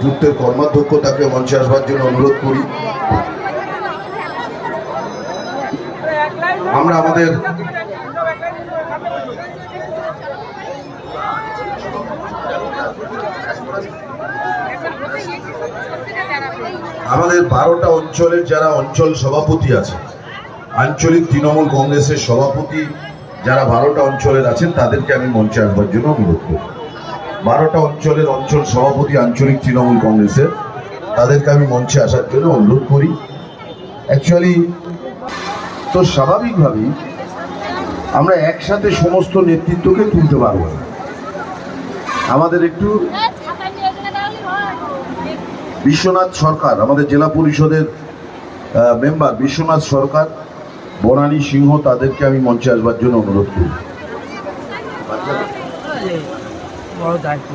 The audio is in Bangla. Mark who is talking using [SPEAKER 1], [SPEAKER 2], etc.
[SPEAKER 1] পূর্তের কর্মাধ্যক্ষ তাকে মঞ্চে আসবার জন্য অনুরোধ করি। আমরা আমাদের আমাদের 12টা অঞ্চলের যারা অঞ্চল সভাপতি আছে, আঞ্চলিক তৃণমূল কংগ্রেসের সভাপতি যারা 12টা অঞ্চলের আছেন তাদেরকে আমি মঞ্চে আসবার জন্য অনুরোধ করি। 12টা অঞ্চলের অঞ্চল সভাপতি আঞ্চলিক তৃণমূল কংগ্রেসের, তাদেরকে আমি মঞ্চে আসার জন্য অনুরোধ করি। অ্যাকচুয়ালি তো স্বাভাবিকভাবেই আমরা একসাথে সমস্ত নেতৃত্বকে তুলতে পারবো না। আমাদের একটু বিশ্বনাথ সরকার, আমাদের জেলা পরিষদের মেম্বার বিশ্বনাথ সরকার, বনানী সিংহ, তাদেরকে আমি মঞ্চে আসবার জন্য অনুরোধ করি।
[SPEAKER 2] বড় দায়িত্ব